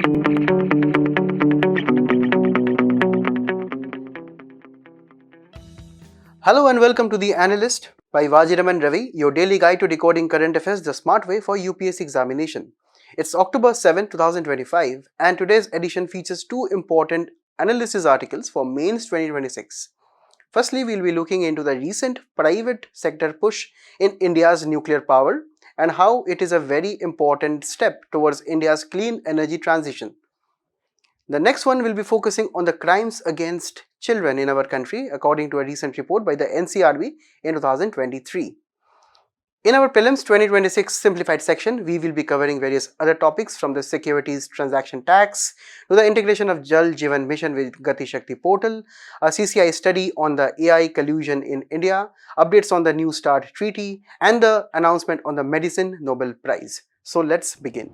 Hello and welcome to the Analyst by Vajiram and Ravi, your daily guide to decoding current affairs the smart way for UPSC examination. It's October 7, 2025 and today's edition features two important analysis articles for mains 2026. Firstly, we'll be looking into the recent private sector push in India's nuclear power and how it is a very important step towards India's clean energy transition. The next one will be focusing on the crimes against children in our country according to a recent report by the NCRB in 2023. In our prelims 2026 simplified section, we will be covering various other topics from the Securities Transaction Tax to the integration of Jal Jeevan Mission with GATI Shakti portal, a CCI study on the AI Collusion in India, updates on the New START Treaty, and the announcement on the Medicine Nobel Prize. So let's begin.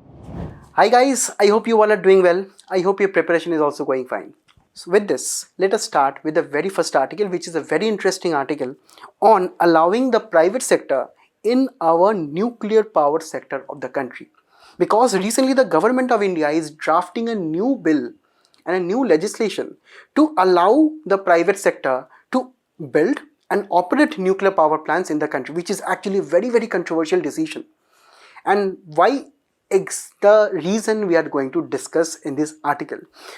Hi guys, I hope you all are doing well. I hope your preparation is also going fine. So with this, let us start with the very first article, which is a very interesting article on allowing the private sector in our nuclear power sector of the country. Because recently the government of India is drafting a new bill and a new legislation to allow the private sector to build and operate nuclear power plants in the country, which is actually a very controversial decision. And why the reason we are going to discuss in this article.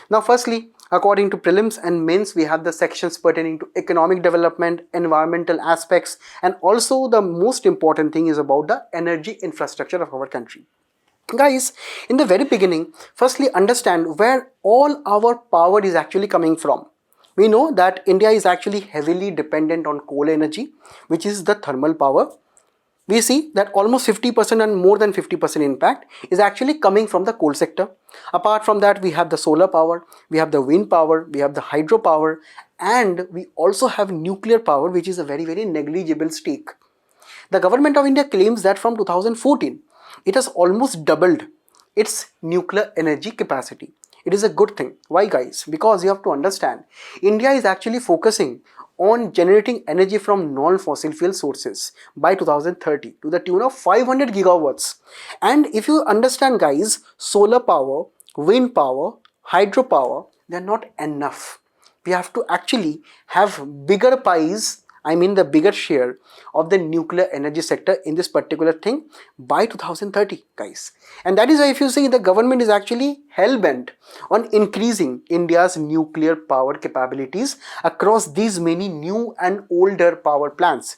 Now firstly, according to prelims and mains, we have the sections pertaining to economic development, environmental aspects, and also the most important thing is about the energy infrastructure of our country. Guys, in the very beginning, firstly understand where all our power is actually coming from. We know that India is actually heavily dependent on coal energy, which is the thermal power. We see that almost 50% and more than 50% impact is actually coming from the coal sector. Apart from that, we have the solar power, we have the wind power, we have the hydro power, and we also have nuclear power, which is a very negligible stake. The government of India claims that from 2014, it has almost doubled its nuclear energy capacity. It is a good thing. Why guys? Because you have to understand, India is actually focusing on generating energy from non-fossil fuel sources by 2030 to the tune of 500 gigawatts. And if you understand guys, solar power, wind power, hydro power, they are not enough. We have to actually have bigger pies, the bigger share of the nuclear energy sector in this particular thing by 2030 guys. And that is why if you see, the government is actually hell-bent on increasing India's nuclear power capabilities across these many new and older power plants.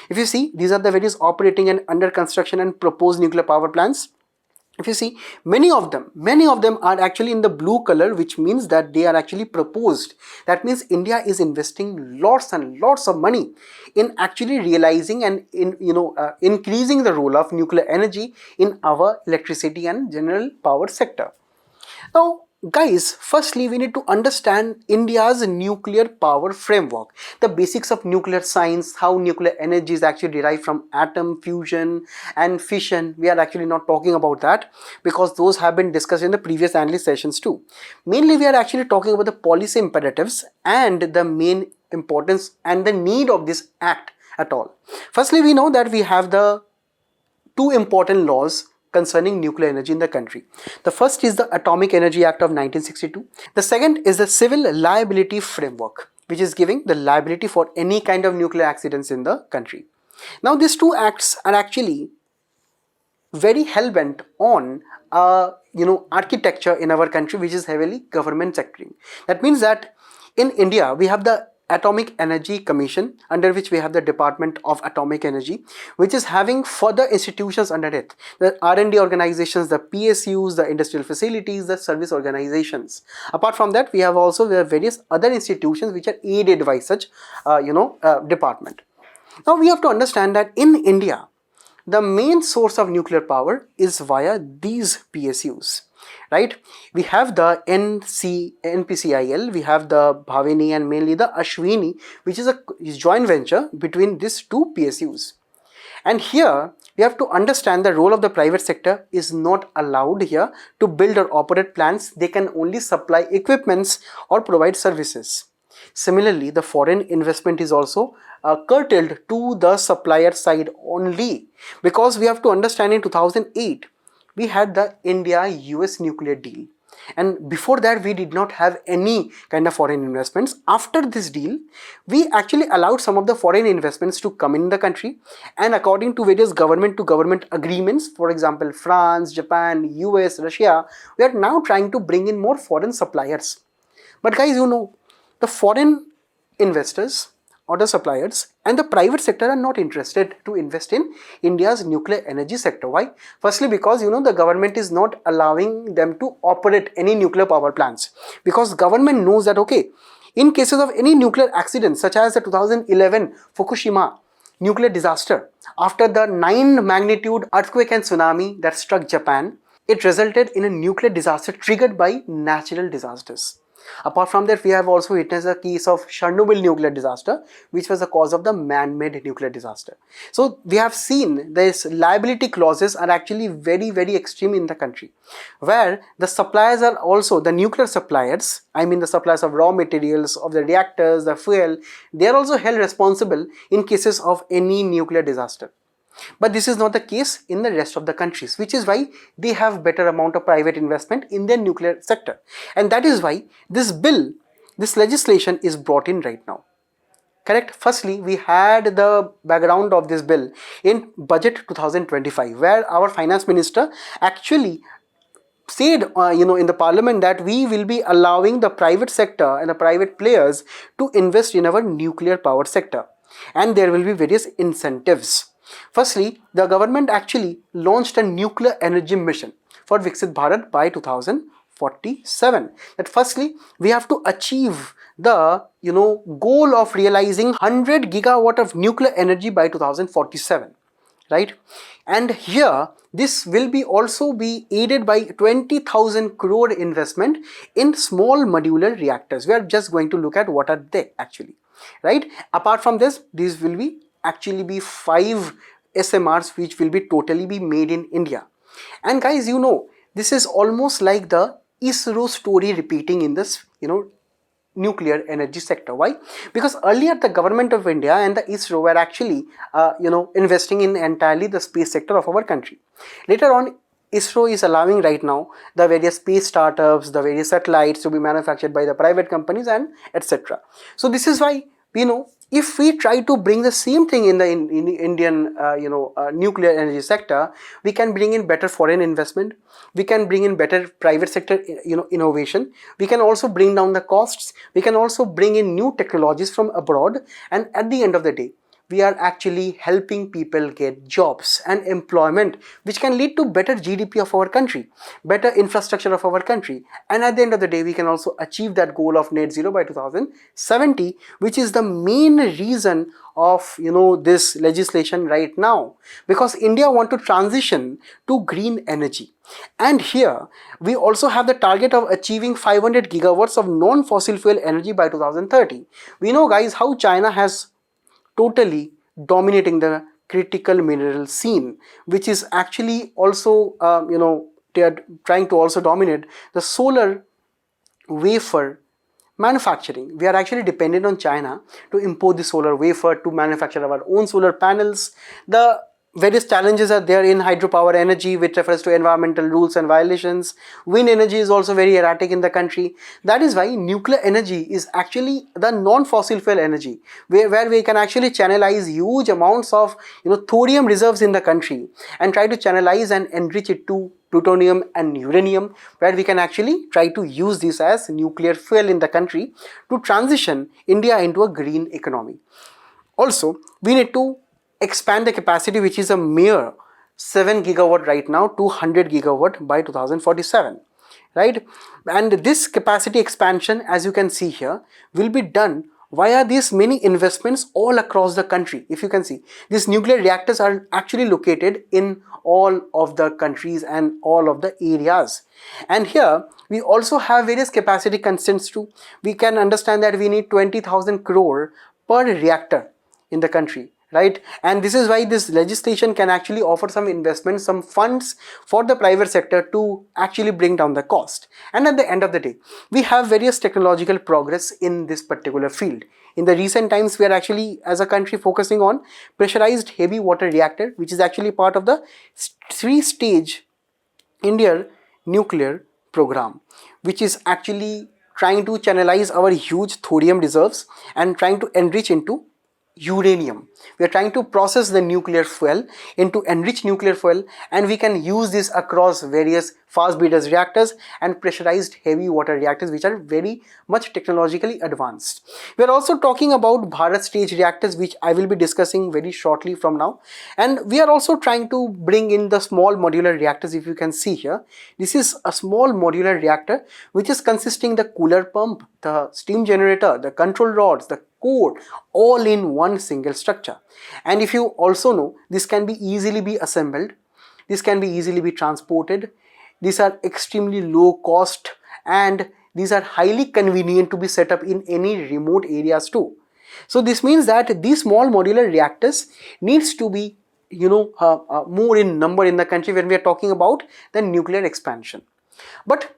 If you see, these are the various operating and under construction and proposed nuclear power plants. If you see, many of them are actually in the blue color, which means that they are actually proposed. That means India is investing lots and lots of money in actually realizing and increasing the role of nuclear energy in our electricity and general power sector. Now guys, firstly we need to understand India's nuclear power framework, the basics of nuclear science, how nuclear energy is actually derived from atom fusion and fission. We are actually not talking about that because those have been discussed in the previous analyst sessions too. Mainly we are actually talking about the policy imperatives and the main importance and the need of this act at all. Firstly, we know that we have the two important laws concerning nuclear energy in the country. The first is the Atomic Energy Act of 1962. The second is the Civil Liability Framework, which is giving the liability for any kind of nuclear accidents in the country. Now these two acts are actually very hell-bent on architecture in our country, which is heavily government sectoring. That means that in India we have the Atomic Energy Commission, under which we have the Department of Atomic Energy, which is having further institutions under it, the R&D organizations, the PSUs, the industrial facilities, the service organizations. Apart from that, we have also various other institutions which are aided by such department. Now we have to understand that in India, the main source of nuclear power is via these PSUs. Right? We have the NPCIL, we have the Bhavini and mainly the Ashwini, which is a joint venture between these two PSUs. And here we have to understand the role of the private sector is not allowed here to build or operate plants. They can only supply equipments or provide services. Similarly, the foreign investment is also curtailed to the supplier side only, because we have to understand in 2008 we had the India-US nuclear deal. And before that, we did not have any kind of foreign investments. After this deal, we actually allowed some of the foreign investments to come in the country, and according to various government to government agreements, for example, France, Japan, US, Russia, we are now trying to bring in more foreign suppliers. But guys, the foreign investors or the suppliers and the private sector are not interested to invest in India's nuclear energy sector. Why? Firstly, because the government is not allowing them to operate any nuclear power plants, because government knows that okay, in cases of any nuclear accident such as the 2011 Fukushima nuclear disaster, after the 9 magnitude earthquake and tsunami that struck Japan, it resulted in a nuclear disaster triggered by natural disasters. Apart from that, we have also witnessed a case of Chernobyl nuclear disaster, which was the cause of the man-made nuclear disaster. So we have seen these liability clauses are actually very, very extreme in the country, where the suppliers are also the nuclear suppliers, I mean the suppliers of raw materials, of the reactors, the fuel, they are also held responsible in cases of any nuclear disaster. But this is not the case in the rest of the countries, which is why they have better amount of private investment in their nuclear sector. And that is why this bill, this legislation is brought in right now. Correct? Firstly, we had the background of this bill in budget 2025, where our finance minister actually said in the parliament that we will be allowing the private sector and the private players to invest in our nuclear power sector, and there will be various incentives. Firstly, the government actually launched a nuclear energy mission for Viksit Bharat by 2047. That firstly, we have to achieve the goal of realizing 100 gigawatt of nuclear energy by 2047. Right? And here this will be also be aided by 20,000 crore investment in small modular reactors. We are just going to look at what are they actually, right? Apart from this, these will be actually be 5 SMRs which will be totally be made in India. And guys, this is almost like the ISRO story repeating in this nuclear energy sector. Why? Because earlier the government of India and the ISRO were actually investing in entirely the space sector of our country. Later on, ISRO is allowing right now the various space startups, the various satellites to be manufactured by the private companies and etc. So this is why if we try to bring the same thing in the Indian nuclear energy sector, we can bring in better foreign investment, we can bring in better private sector innovation, we can also bring down the costs, we can also bring in new technologies from abroad, and at the end of the day we are actually helping people get jobs and employment, which can lead to better GDP of our country, better infrastructure of our country, and at the end of the day we can also achieve that goal of net zero by 2070, which is the main reason of this legislation right now, because India want to transition to green energy. And here we also have the target of achieving 500 gigawatts of non-fossil fuel energy by 2030. We know, guys, how China has totally dominating the critical mineral scene, which is actually also they are trying to also dominate the solar wafer manufacturing. We are actually dependent on China to import the solar wafer to manufacture our own solar panels. The various challenges are there in hydropower energy, which refers to environmental rules and violations. Wind energy is also very erratic in the country. That is why nuclear energy is actually the non-fossil fuel energy, where we can actually channelize huge amounts of thorium reserves in the country and try to channelize and enrich it to plutonium and uranium, where we can actually try to use this as nuclear fuel in the country to transition India into a green economy. Also, we need to expand the capacity, which is a mere 7 gigawatt right now, to 100 gigawatt by 2047, right? And this capacity expansion, as you can see here, will be done via these many investments all across the country. If you can see, these nuclear reactors are actually located in all of the countries and all of the areas. And here we also have various capacity constraints too. We can understand that we need 20,000 crore per reactor in the country, right? And this is why this legislation can actually offer some investment, some funds for the private sector to actually bring down the cost. And at the end of the day, we have various technological progress in this particular field. In the recent times, we are actually as a country focusing on pressurized heavy water reactor, which is actually part of the 3-stage Indian nuclear program, which is actually trying to channelize our huge thorium reserves and trying to enrich into uranium. We are trying to process the nuclear fuel into enriched nuclear fuel, and we can use this across various fast breeders reactors and pressurized heavy water reactors, which are very much technologically advanced. We are also talking about Bharat stage reactors, which I will be discussing very shortly from now. And we are also trying to bring in the small modular reactors. If you can see here, this is a small modular reactor which is consisting the cooler pump, the steam generator, the control rods, the core, all in one single structure. And if you also know, this can be easily be assembled, this can be easily be transported, these are extremely low cost, and these are highly convenient to be set up in any remote areas too. So this means that these small modular reactors needs to be more in number in the country when we are talking about the nuclear expansion. But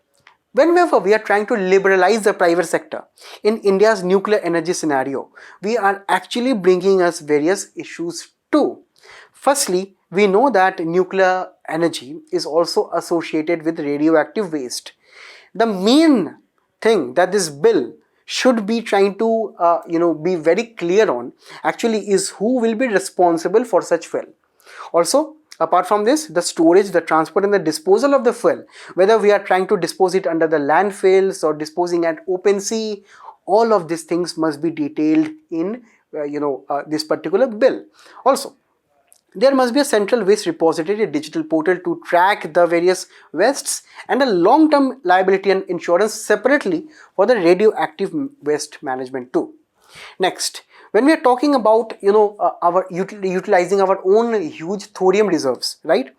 whenever we are trying to liberalize the private sector in India's nuclear energy scenario, we are actually bringing us various issues too. Firstly, we know that nuclear energy is also associated with radioactive waste. The main thing that this bill should be trying to be very clear on actually is who will be responsible for such fuel. Also, apart from this, the storage, the transport and the disposal of the fuel, whether we are trying to dispose it under the landfills or disposing at open sea, all of these things must be detailed in this particular bill. Also, there must be a central waste repository, a digital portal to track the various wastes, and a long-term liability and insurance separately for the radioactive waste management too. Next, when we are talking about our utilizing our own huge thorium reserves, right?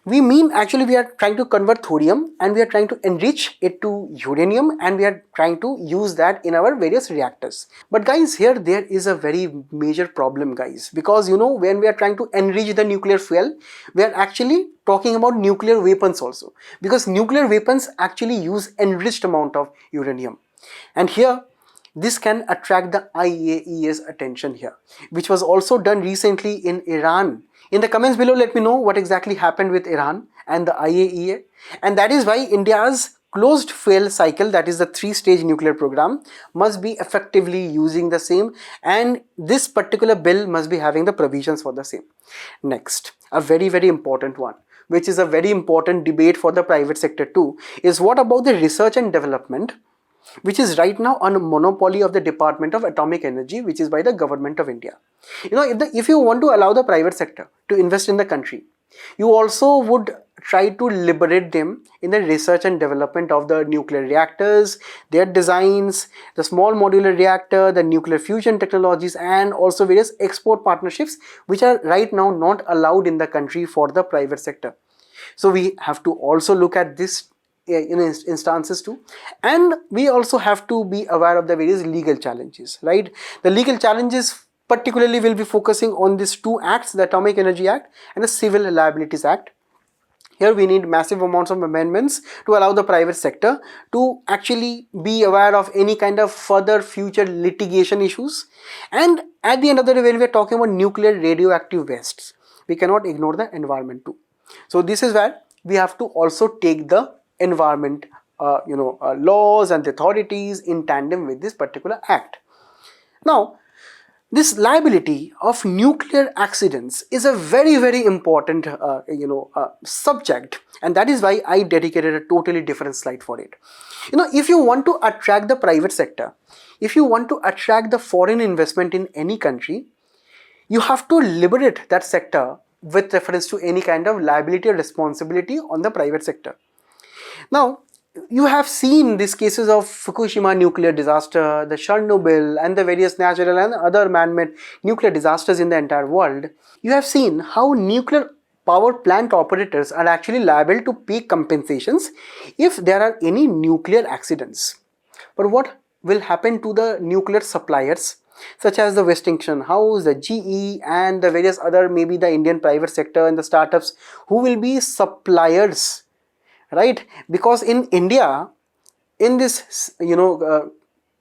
We mean actually we are trying to convert thorium and we are trying to enrich it to uranium, and we are trying to use that in our various reactors. But guys, here there is a very major problem, guys, because when we are trying to enrich the nuclear fuel, we are actually talking about nuclear weapons also, because nuclear weapons actually use enriched amount of uranium. And here this can attract the IAEA's attention here, which was also done recently in Iran. In the comments below, let me know what exactly happened with Iran and the IAEA. And that is why India's closed fuel cycle, that is the 3-stage nuclear program, must be effectively using the same, and this particular bill must be having the provisions for the same. Next, a very important one, which is a very important debate for the private sector too, is what about the research and development, which is right now on a monopoly of the Department of Atomic Energy, which is by the government of India. If you want to allow the private sector to invest in the country, you also would try to liberate them in the research and development of the nuclear reactors, their designs, the small modular reactor, the nuclear fusion technologies, and also various export partnerships, which are right now not allowed in the country for the private sector. So we have to also look at this instances too, and we also have to be aware of the various legal challenges, right? The legal challenges particularly will be focusing on these two acts, the Atomic Energy Act and the Civil Liabilities Act. Here we need massive amounts of amendments to allow the private sector to actually be aware of any kind of further future litigation issues. And at the end of the day, when we are talking about nuclear radioactive wastes, we cannot ignore the environment too. So this is where we have to also take the environment laws and authorities in tandem with this particular act. Now, this liability of nuclear accidents is a very important subject, and that is why I dedicated a totally different slide for it. If you want to attract the private sector, if you want to attract the foreign investment in any country, you have to liberate that sector with reference to any kind of liability or responsibility on the private sector. Now, you have seen these cases of Fukushima nuclear disaster, the Chernobyl, and the various natural and other man-made nuclear disasters in the entire world. You have seen how nuclear power plant operators are actually liable to pay compensations if there are any nuclear accidents. But what will happen to the nuclear suppliers, such as the Westinghouse, the GE, and the various other, maybe the Indian private sector and the startups who will be suppliers, right? Because in India, in this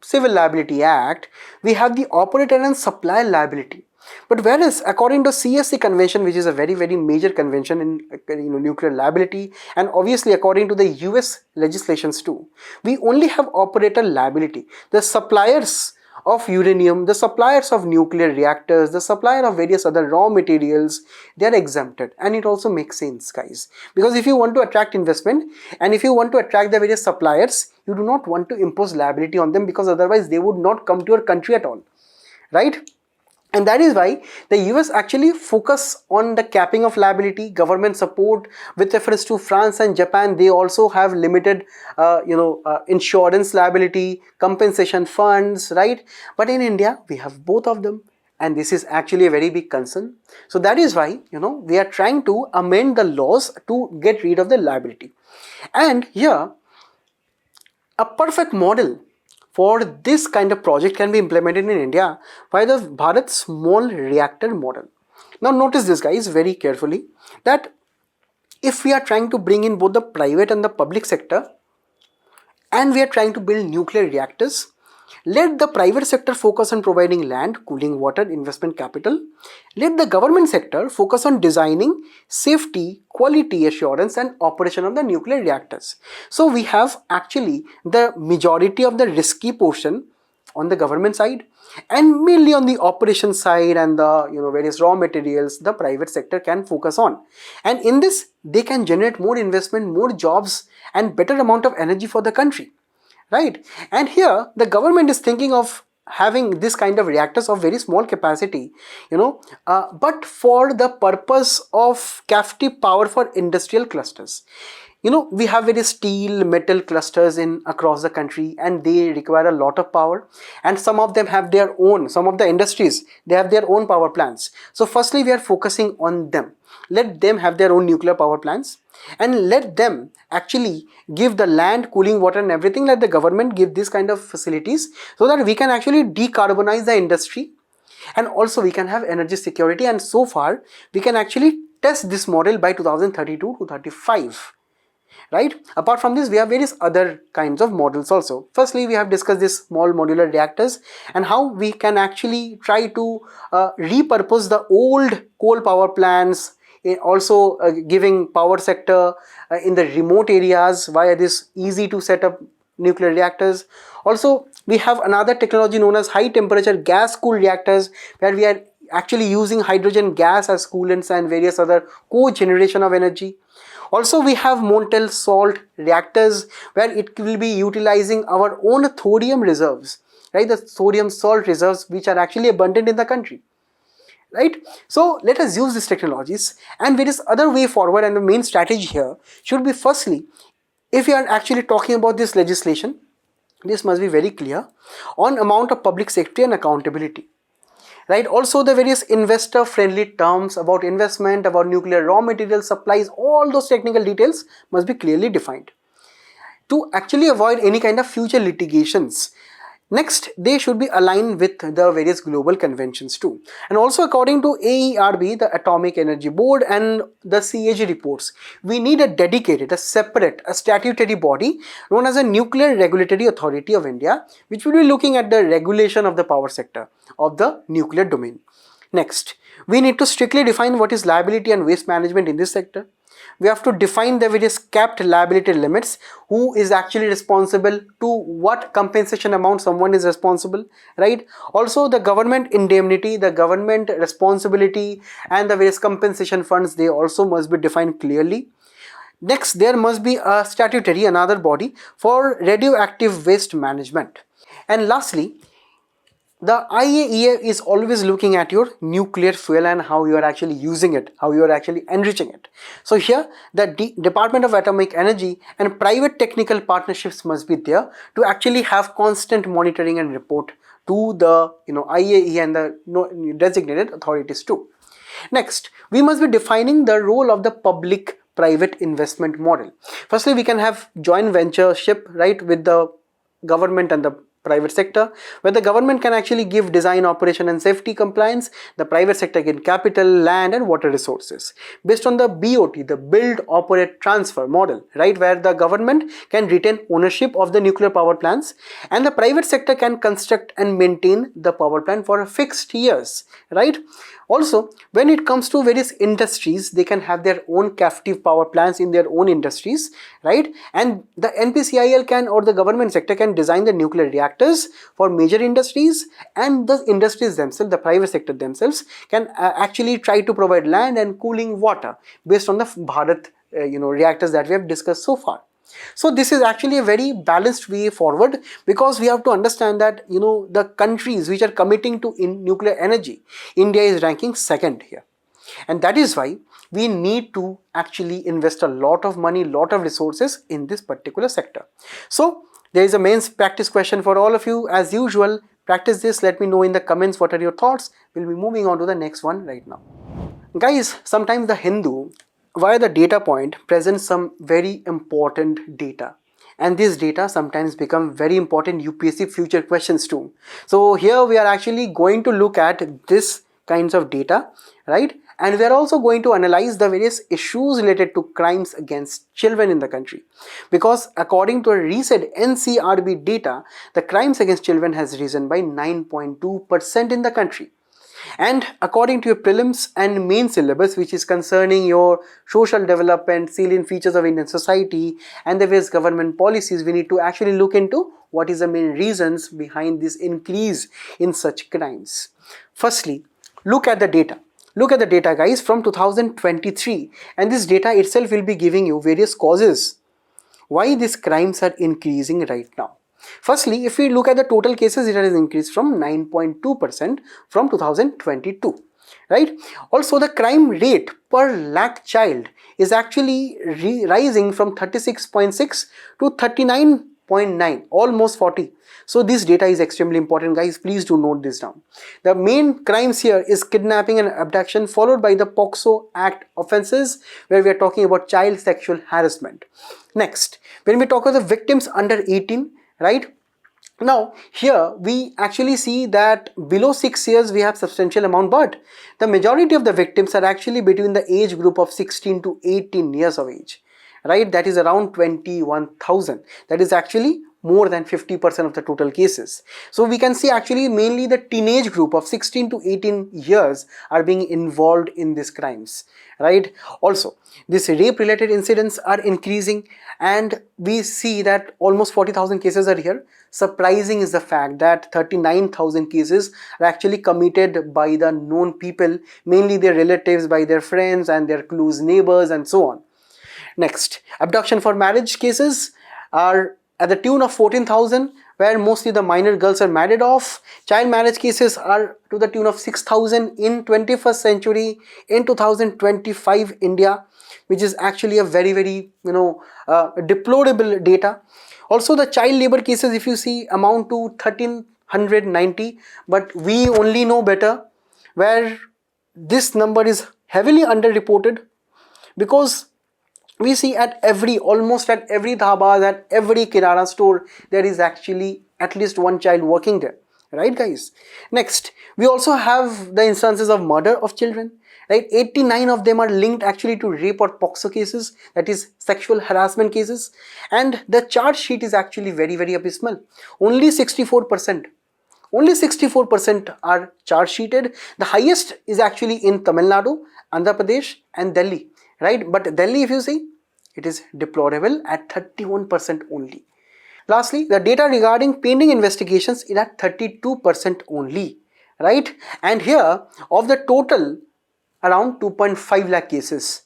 Civil Liability Act, we have the operator and supplier liability. But whereas according to CSC convention, which is a very very major convention in nuclear liability, and obviously according to the US legislations too, we only have operator liability. The suppliers of uranium, the suppliers of nuclear reactors, the supplier of various other raw materials, they are exempted. And it also makes sense, guys, because if you want to attract investment and if you want to attract the various suppliers, you do not want to impose liability on them, because otherwise they would not come to your country at all, right? And that is why the US actually focus on the capping of liability, government support. With reference to France and Japan, they also have limited, insurance liability, compensation funds, right? But in India, we have both of them. And this is actually a very big concern. So that is why, we are trying to amend the laws to get rid of the liability. And here, a perfect model for this kind of project can be implemented in India by the Bharat Small Reactor model. Now notice this, guys, very carefully, that if we are trying to bring in both the private and the public sector, and we are trying to build nuclear reactors, let the private sector focus on providing land, cooling water, investment capital. Let the government sector focus on designing, safety, quality assurance and operation of the nuclear reactors. So we have actually the majority of the risky portion on the government side, and mainly on the operation side and the various raw materials the private sector can focus on. And in this, they can generate more investment, more jobs and better amount of energy for the country. Right? And here the government is thinking of having this kind of reactors of very small capacity, but for the purpose of captive power for industrial clusters. We have various steel, metal clusters in across the country, and they require a lot of power. And some of them have their own, some of the industries, they have their own power plants. So firstly, we are focusing on them. Let them have their own nuclear power plants, and let them actually give the land, cooling water and everything. Let the government give this kind of facilities, so that we can actually decarbonize the industry, and also we can have energy security. And so far we can actually test this model by 2032 to 35. Right? Apart from this, we have various other kinds of models also. Firstly, we have discussed this small modular reactors and how we can actually try to repurpose the old coal power plants, also giving power sector in the remote areas via this easy to set up nuclear reactors. Also, we have another technology known as high temperature gas cooled reactors, where we are actually using hydrogen gas as coolants and various other co-generation of energy. Also, we have molten salt reactors, where it will be utilizing our own thorium reserves, right? The thorium salt reserves, which are actually abundant in the country, right? So let us use these technologies, and there is other way forward. And the main strategy here should be, firstly, if you are actually talking about this legislation, this must be very clear on amount of public safety and accountability. Right? Also, the various investor friendly terms about investment, about nuclear raw material supplies, all those technical details must be clearly defined to actually avoid any kind of future litigations. Next, they should be aligned with the various global conventions too. And also, according to AERB, the Atomic Energy Board, and the CAG reports, we need a dedicated, a separate, a statutory body known as a Nuclear Regulatory Authority of India, which will be looking at the regulation of the power sector of the nuclear domain. Next, we need to strictly define what is liability and waste management in this sector. We have to define the various capped liability limits, who is actually responsible, to what compensation amount someone is responsible, right? Also, the government indemnity, the government responsibility and the various compensation funds, they also must be defined clearly. Next, there must be a statutory, another body for radioactive waste management. And lastly, the IAEA is always looking at your nuclear fuel and how you are actually using it, how you are actually enriching it. So here, the Department of Atomic Energy and private technical partnerships must be there to actually have constant monitoring and report to the IAEA and the designated authorities too. Next, we must be defining the role of the public-private investment model. Firstly, we can have joint ventureship, right, with the government and the private sector, where the government can actually give design, operation and safety compliance. The private sector can capital, land and water resources. Based on the BOT, the build, operate, transfer model, right, where the government can retain ownership of the nuclear power plants and the private sector can construct and maintain the power plant for fixed years, right. Also, when it comes to various industries, they can have their own captive power plants in their own industries, right? And the NPCIL can, or the government sector can design the nuclear reactors for major industries, and the industries themselves, the private sector themselves, can actually try to provide land and cooling water based on the Bharat reactors that we have discussed so far. So this is actually a very balanced way forward, because we have to understand that the countries which are committing to nuclear energy, India is ranking second here, and that is why we need to actually invest a lot of money, lot of resources in this particular sector. So there is a mains practice question for all of you. As usual, practice this, let me know in the comments what are your thoughts. We'll be moving on to the next one right now. Guys, sometimes the Hindu, via the data point, presents some very important data, and this data sometimes become very important UPSC future questions too. So here we are actually going to look at this kinds of data, right, and we are also going to analyze the various issues related to crimes against children in the country, because according to a recent NCRB data, the crimes against children has risen by 9.2% in the country. And according to your prelims and main syllabus, which is concerning your social development, salient features of Indian society and the various government policies, we need to actually look into what is the main reasons behind this increase in such crimes. Firstly, look at the data. Look at the data, guys, from 2023, and this data itself will be giving you various causes why these crimes are increasing right now. Firstly, if we look at the total cases, it has increased from 9.2% from 2022, right? Also, the crime rate per lakh child is actually rising from 36.6 to 39.9, almost 40. So this data is extremely important, guys. Please do note this down. The main crimes here is kidnapping and abduction, followed by the POCSO Act offenses, where we are talking about child sexual harassment. Next, when we talk about the victims under 18, right? Now here we actually see that below 6 years we have substantial amount, but the majority of the victims are actually between the age group of 16 to 18 years of age, right? That is around 21,000. That is actually more than 50% of the total cases. So we can see actually mainly the teenage group of 16 to 18 years are being involved in these crimes, right? Also, these rape related incidents are increasing, and we see that almost 40,000 cases are here. Surprising is the fact that 39,000 cases are actually committed by the known people, mainly their relatives, by their friends and their close neighbors and so on. Next, abduction for marriage cases are at the tune of 14,000, where mostly the minor girls are married off. Child marriage cases are to the tune of 6,000 in 21st century in 2025 India, which is actually a very deplorable data. Also, the child labor cases, if you see, amount to 1,390, but we only know better, where this number is heavily underreported, because we see almost at every dhabas, at every kirana store, there is actually at least one child working there, right, guys? Next, we also have the instances of murder of children, right? 89 of them are linked actually to rape or POCSO cases, that is sexual harassment cases, and the charge sheet is actually very abysmal. Only 64%. Only 64% are charge sheeted. The highest is actually in Tamil Nadu, Andhra Pradesh and Delhi, right? But Delhi, if you see, it is deplorable at 31% only. Lastly, the data regarding pending investigations is at 32% only, right? And here, of the total, around 2.5 lakh cases.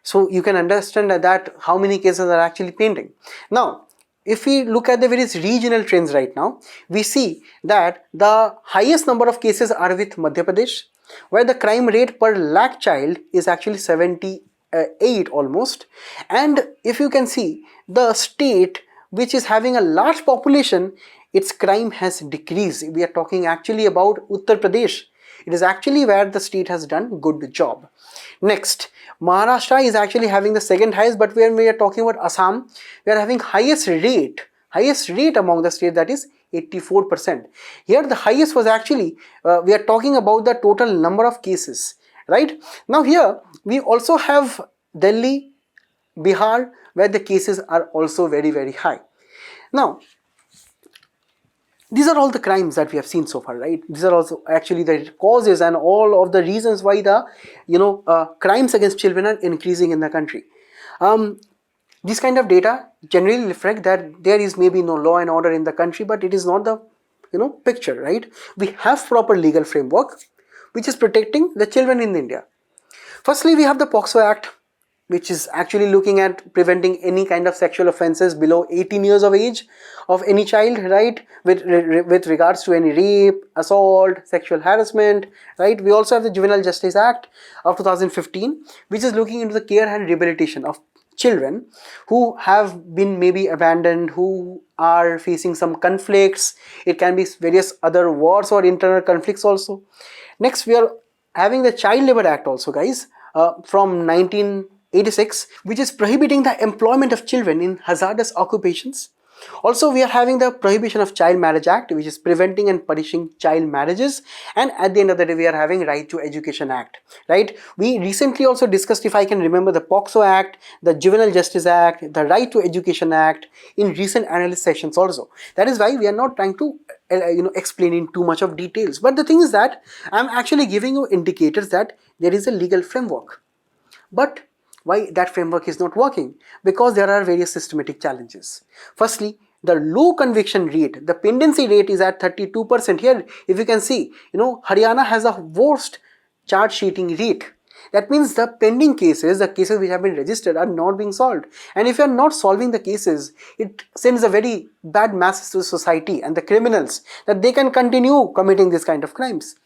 So you can understand that how many cases are actually pending. Now, if we look at the various regional trends right now, we see that the highest number of cases are with Madhya Pradesh, where the crime rate per lakh child is actually 78 almost. And if you can see, the state which is having a large population, its crime has decreased. We are talking actually about Uttar Pradesh. It is actually where the state has done good job. Next, Maharashtra is actually having the second highest, but when we are talking about Assam, we are having highest rate among the states, that is 84%. Here the highest was actually, we are talking about the total number of cases, right? Now here we also have Delhi, Bihar, where the cases are also very, very high. Now, these are all the crimes that we have seen so far, right? These are also actually the causes and all of the reasons why the crimes against children are increasing in the country. This kind of data generally reflect that there is maybe no law and order in the country, but it is not the picture, right? We have proper legal framework which is protecting the children in India. Firstly, we have the POCSO Act, which is actually looking at preventing any kind of sexual offences below 18 years of age of any child, right, with regards to any rape, assault, sexual harassment, right. We also have the Juvenile Justice Act of 2015, which is looking into the care and rehabilitation of children who have been maybe abandoned, who are facing some conflicts. It can be various other wars or internal conflicts also. Next, we are having the Child Labour Act also, guys, from 1986, which is prohibiting the employment of children in hazardous occupations. Also, we are having the Prohibition of Child Marriage Act, which is preventing and punishing child marriages. And at the end of the day, we are having Right to Education Act, right? We recently also discussed, if I can remember, the POCSO Act, the Juvenile Justice Act, the Right to Education Act in recent analyst sessions also. That is why we are not trying to explain in too much of details. But the thing is that I'm actually giving you indicators that there is a legal framework. But why that framework is not working? Because there are various systematic challenges. Firstly, the low conviction rate, the pendency rate is at 32%. Here, if you can see, Haryana has a worst charge sheeting rate. That means the pending cases, the cases which have been registered, are not being solved. And if you are not solving the cases, it sends a very bad message to society and the criminals that they can continue committing this kind of crimes.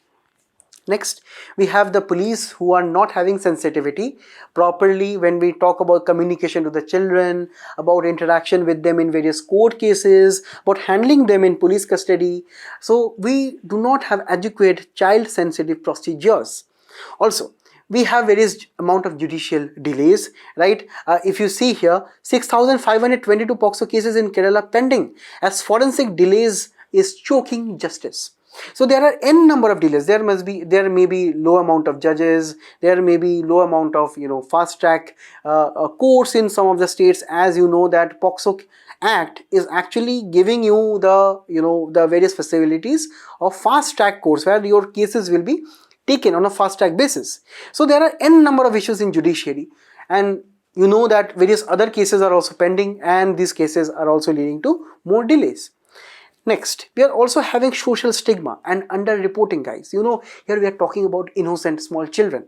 Next, we have the police who are not having sensitivity properly when we talk about communication to the children, about interaction with them in various court cases, about handling them in police custody. So we do not have adequate child sensitive procedures. Also, we have various amount of judicial delays, right? If you see here, 6,522 POCSO cases in Kerala pending as forensic delays is choking justice. So there are n number of delays. There may be low amount of judges. There may be low amount of fast track courts in some of the states. As you know that POCSO Act is actually giving you the various facilities of fast track courts where your cases will be taken on a fast track basis. So there are n number of issues in judiciary, and you know that various other cases are also pending, and these cases are also leading to more delays. Next, we are also having social stigma and underreporting, guys. Here we are talking about innocent small children,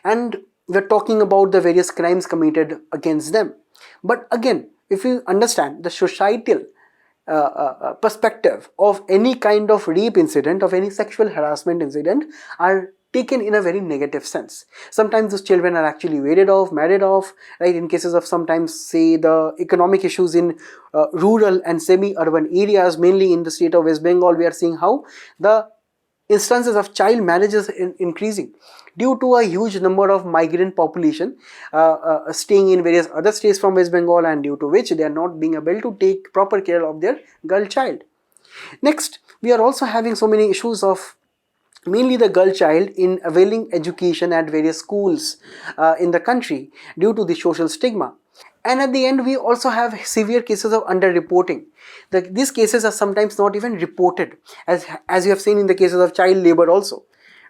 and we are talking about the various crimes committed against them. But again, if you understand the societal perspective of any kind of rape incident, of any sexual harassment incident, are taken in a very negative sense. Sometimes those children are actually married off, right? In cases of sometimes, say, the economic issues in rural and semi-urban areas, mainly in the state of West Bengal, we are seeing how the instances of child marriages increasing due to a huge number of migrant population staying in various other states from West Bengal, and due to which they are not being able to take proper care of their girl child. Next, we are also having so many issues of mainly the girl child in availing education at various schools in the country due to the social stigma. And at the end, we also have severe cases of underreporting. These cases are sometimes not even reported, as you have seen in the cases of child labor also,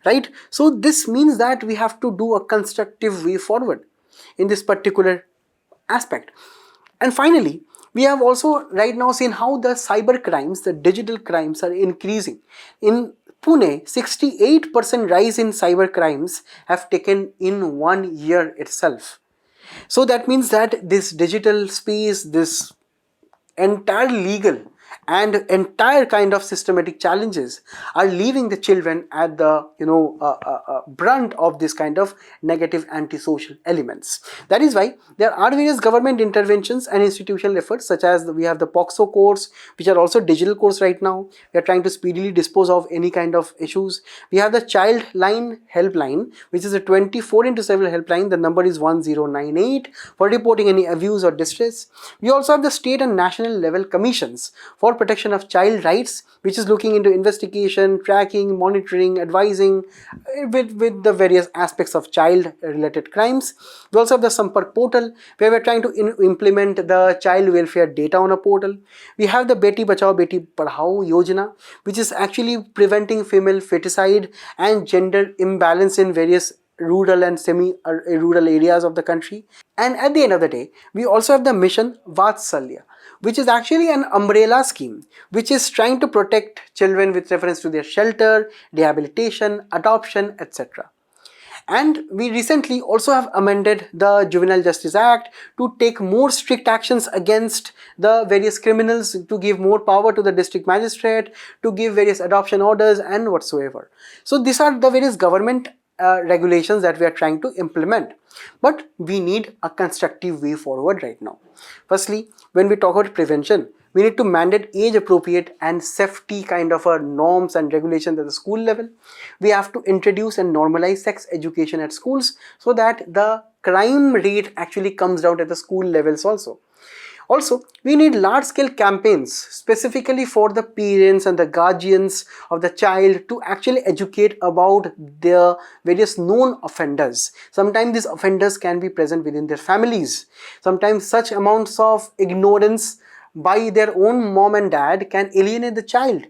right? So this means that we have to do a constructive way forward in this particular aspect. And finally, we have also right now seen how the cyber crimes, the digital crimes, are increasing. In Pune, 68% rise in cyber crimes have taken in 1 year itself. So that means that this digital space, this entire legal and entire kind of systematic challenges are leaving the children at the brunt of this kind of negative antisocial elements. That is why there are various government interventions and institutional efforts, such as we have the POCSO courts, which are also digital courts right now. We are trying to speedily dispose of any kind of issues. We have the child line helpline, which is a 24/7 helpline. The number is 1098 for reporting any abuse or distress. We also have the state and national level commissions for for protection of child rights, which is looking into investigation, tracking, monitoring, advising with the various aspects of child related crimes. We also have the Sampark portal, where we're trying to implement the child welfare data on a portal. We have the Beti Bachao Beti Padhao Yojana, which is actually preventing female feticide and gender imbalance in various rural and semi-rural areas of the country. And at the end of the day, we also have the mission Vatsalya, which is actually an umbrella scheme which is trying to protect children with reference to their shelter, rehabilitation, adoption, etc. And we recently also have amended the Juvenile Justice Act to take more strict actions against the various criminals, to give more power to the district magistrate, to give various adoption orders and whatsoever. So these are the various government regulations that we are trying to implement. But we need a constructive way forward right now. Firstly, when we talk about prevention, we need to mandate age appropriate and safety kind of norms and regulations at the school level. We have to introduce and normalize sex education at schools so that the crime rate actually comes down at the school levels also. Also, we need large-scale campaigns specifically for the parents and the guardians of the child to actually educate about the various known offenders. Sometimes these offenders can be present within their families. Sometimes such amounts of ignorance by their own mom and dad can alienate the child.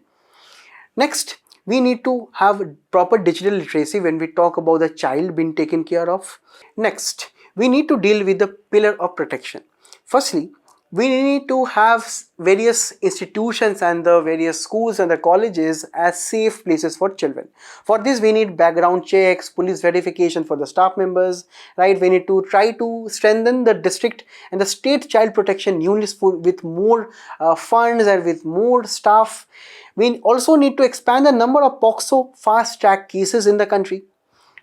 Next, we need to have proper digital literacy when we talk about the child being taken care of. Next, we need to deal with the pillar of protection. Firstly, we need to have various institutions and the various schools and the colleges as safe places for children. For this, we need background checks, police verification for the staff members, right? We need to try to strengthen the district and the state child protection units with more funds and with more staff. We also need to expand the number of POCSO fast track cases in the country.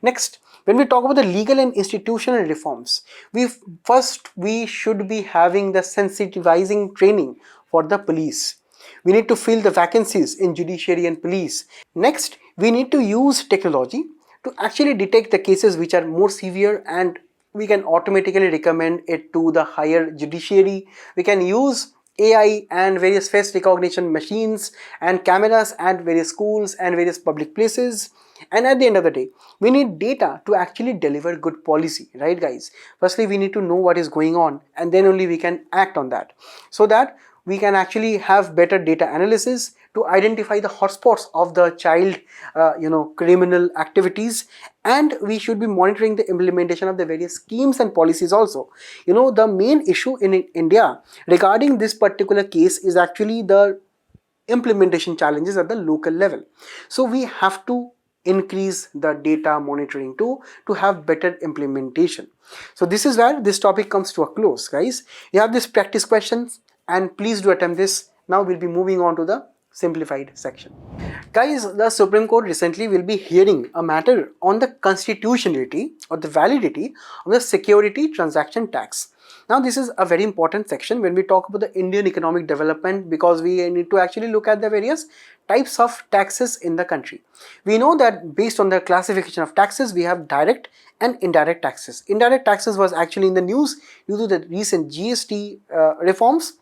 Next, when we talk about the legal and institutional reforms, we should be having the sensitizing training for the police. We need to fill the vacancies in judiciary and police. Next, we need to use technology to actually detect the cases which are more severe, and we can automatically recommend it to the higher judiciary. We can use AI and various face recognition machines and cameras at various schools and various public places. And at the end of the day, we need data to actually deliver good policy, right guys? Firstly, we need to know what is going on, and then only we can act on that, so that we can actually have better data analysis to identify the hotspots of the child criminal activities. And we should be monitoring the implementation of the various schemes and policies also. The main issue in India regarding this particular case is actually the implementation challenges at the local level. So we have to increase the data monitoring to have better implementation. So this is where this topic comes to a close, guys. You have this practice questions, and please do attempt this. Now we'll be moving on to the simplified section. Guys, the Supreme Court recently will be hearing a matter on the constitutionality or the validity of the Securities Transaction Tax. Now this is a very important section when we talk about the Indian economic development, because we need to actually look at the various types of taxes in the country. We know that based on the classification of taxes, we have direct and indirect taxes. Indirect taxes was actually in the news due to the recent GST reforms,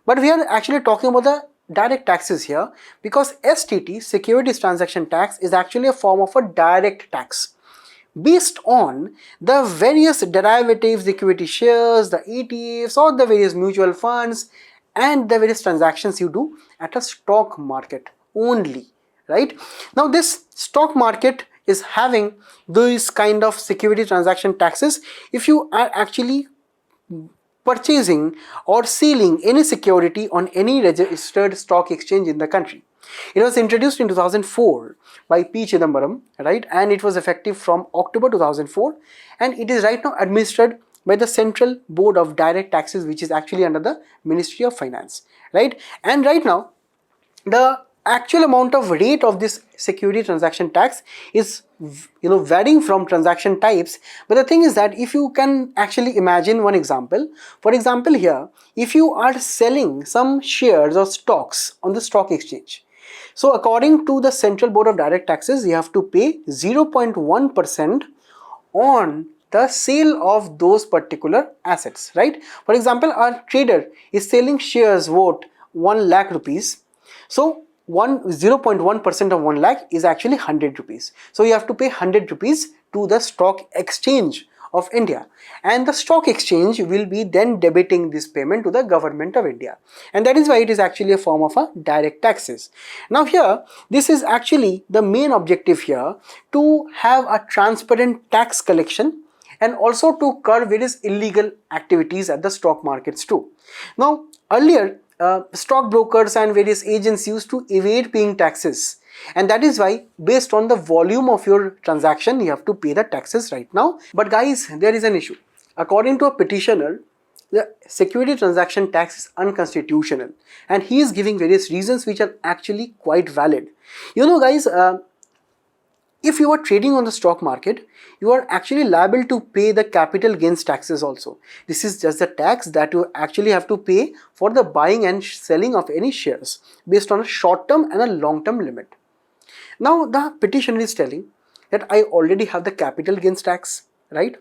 but we are actually talking about the direct taxes here, because STT, Securities Transaction Tax, is actually a form of a direct tax based on the various derivatives, equity shares, the ETFs, or the various mutual funds and the various transactions you do at a stock market only, right? Now this stock market is having these kind of security transaction taxes if you are actually purchasing or selling any security on any registered stock exchange in the country. It was introduced in 2004 by P. Chidambaram, right? And it was effective from October 2004, and it is right now administered by the Central Board of Direct Taxes, which is actually under the Ministry of Finance, right? And right now, the actual amount of rate of this security transaction tax is varying from transaction types. But the thing is that if you can actually imagine one example, for example here, if you are selling some shares or stocks on the stock exchange, so according to the Central Board of Direct Taxes, you have to pay 0.1% on the sale of those particular assets, right? For example, our trader is selling shares worth 1 lakh rupees. So 0.1% of 1 lakh is actually 100 rupees. So you have to pay 100 rupees to the stock exchange of India, and the stock exchange will be then debiting this payment to the government of India, and that is why it is actually a form of a direct taxes. Now here, this is actually the main objective here, to have a transparent tax collection and also to curb various illegal activities at the stock markets too. Now earlier, stockbrokers and various agents used to evade paying taxes, and that is why based on the volume of your transaction you have to pay the taxes right now. But guys, there is an issue. According to a petitioner, the Securities Transaction Tax is unconstitutional, and he is giving various reasons which are actually quite valid. You know guys, if you are trading on the stock market, you are actually liable to pay the capital gains taxes also. This is just the tax that you actually have to pay for the buying and selling of any shares based on a short term and a long term limit. Now the petitioner is telling that I already have the capital gains tax, right?